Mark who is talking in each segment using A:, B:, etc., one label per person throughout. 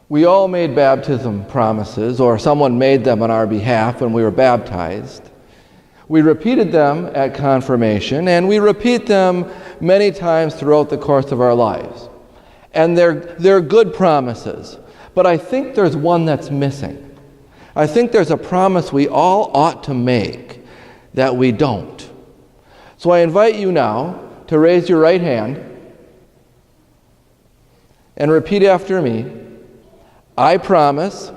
A: We all made baptism promises, or someone made them on our behalf when we were baptized. We repeated them at confirmation, and we repeat them many times throughout the course of our lives. And they're good promises, but I think there's one that's missing. I think there's a promise we all ought to make that we don't. So I invite you now to raise your right hand and repeat after me. I promise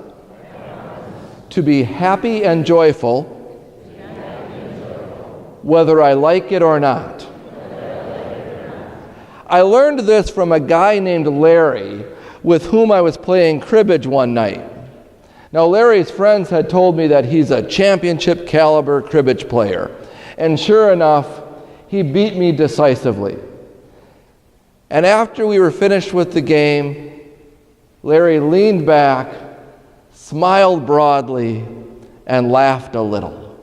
A: to be happy and joyful whether I like it or not. I learned this from a guy named Larry with whom I was playing cribbage one night. Now, Larry's friends had told me that he's a championship caliber cribbage player. And sure enough, he beat me decisively. And after we were finished with the game, Larry leaned back, smiled broadly, and laughed a little.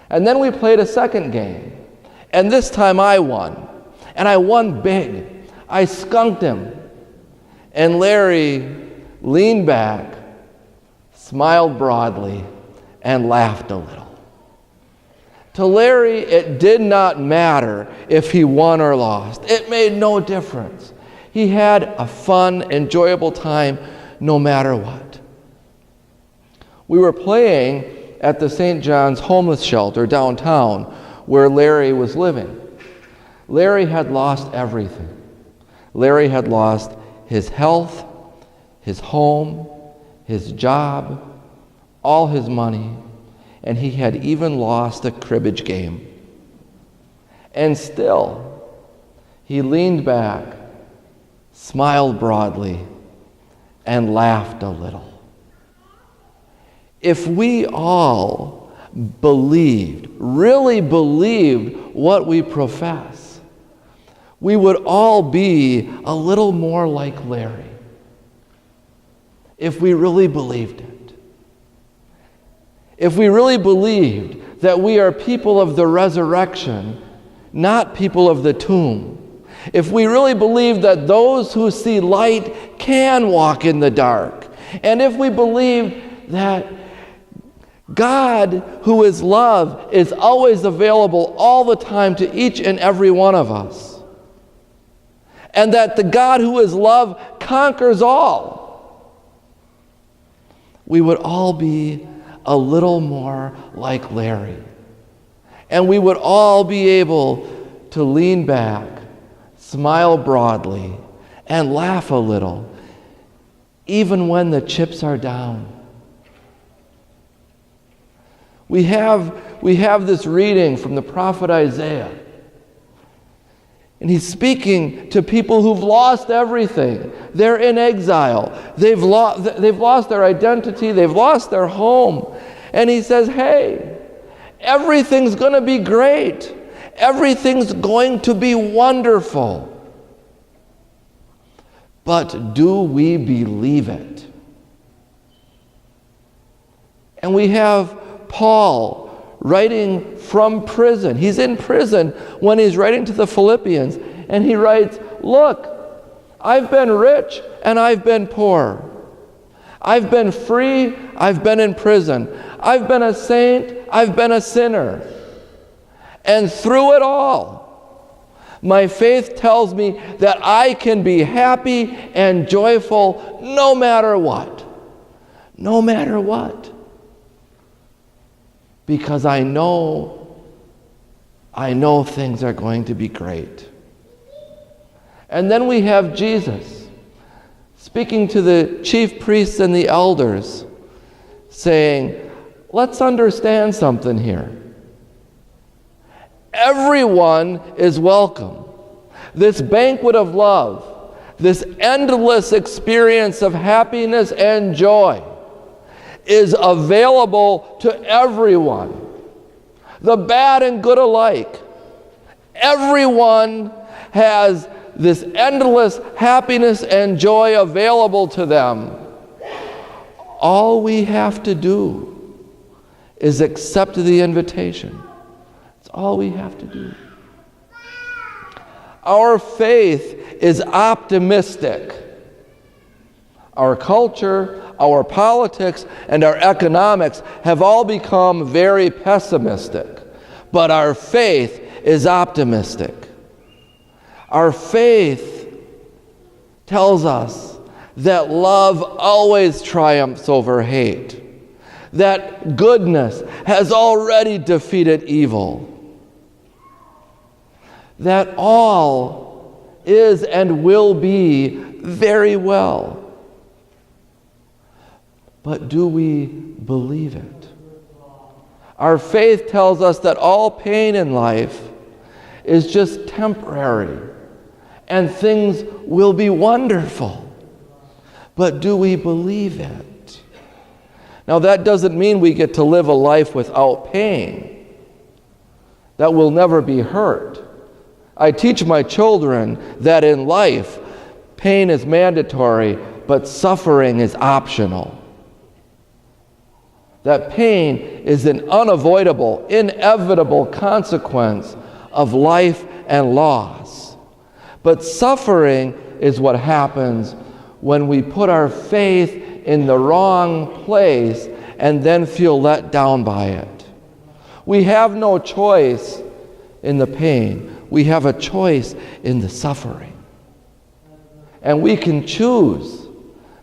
A: And then we played a second game. And this time I won. And I won big. I skunked him. And Larry leaned back, smiled broadly, and laughed a little. To Larry, it did not matter if he won or lost. It made no difference. He had a fun, enjoyable time no matter what. We were playing at the St. John's homeless shelter downtown where Larry was living. Larry had lost everything. Larry had lost his health, his home, his job, all his money, and he had even lost a cribbage game. And still, he leaned back, smiled broadly, and laughed a little. If we all believed, really believed what we profess, we would all be a little more like Larry. If we really believed it. If we really believed that we are people of the resurrection, not people of the tomb. If we really believed that those who see light can walk in the dark. And if we believed that God, who is love, is always available all the time to each and every one of us. And that the God who is love conquers all. We would all be a little more like Larry. And we would all be able to lean back, smile broadly, and laugh a little, even when the chips are down. We have this reading from the prophet Isaiah. And he's speaking to people who've lost everything. They're in exile. They've lost their identity. They've lost their home. And he says, hey, everything's going to be great. Everything's going to be wonderful. But do we believe it? And we have Paul writing from prison. He's in prison when he's writing to the Philippians, and he writes, look, I've been rich and I've been poor. I've been free, I've been in prison. I've been a saint, I've been a sinner. And through it all, my faith tells me that I can be happy and joyful no matter what. No matter what. Because I know things are going to be great. And then we have Jesus speaking to the chief priests and the elders, saying, let's understand something here. Everyone is welcome. This banquet of love, this endless experience of happiness and joy is available to everyone, the bad and good alike. Everyone has this endless happiness and joy available to them. All we have to do is accept the invitation. That's all we have to do. Our faith is optimistic. Our culture, our politics, and our economics have all become very pessimistic, but our faith is optimistic. Our faith tells us that love always triumphs over hate, that goodness has already defeated evil, that all is and will be very well. But do we believe it? Our faith tells us that all pain in life is just temporary and things will be wonderful. But do we believe it? Now, that doesn't mean we get to live a life without pain. That will never be hurt. I teach my children that in life, pain is mandatory, but suffering is optional. That pain is an unavoidable, inevitable consequence of life and loss. But suffering is what happens when we put our faith in the wrong place and then feel let down by it. We have no choice in the pain. We have a choice in the suffering. And we can choose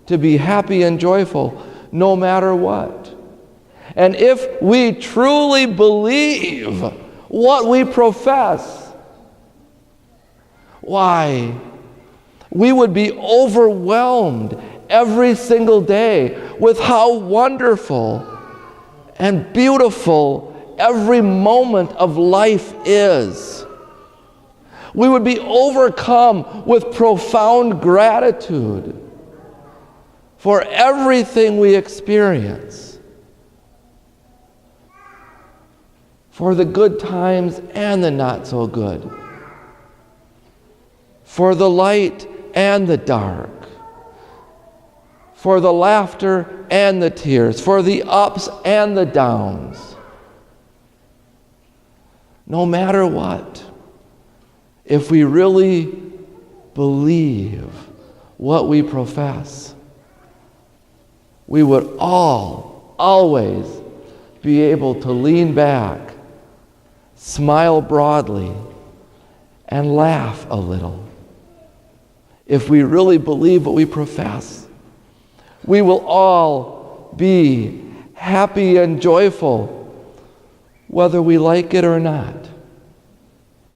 A: to be happy and joyful no matter what. And if we truly believe what we profess, why, we would be overwhelmed every single day with how wonderful and beautiful every moment of life is. We would be overcome with profound gratitude for everything we experience, for the good times and the not so good, for the light and the dark, for the laughter and the tears, for the ups and the downs. No matter what, if we really believe what we profess, we would always be able to lean back, smile broadly, and laugh a little. If we really believe what we profess, we will all be happy and joyful, whether we like it or not.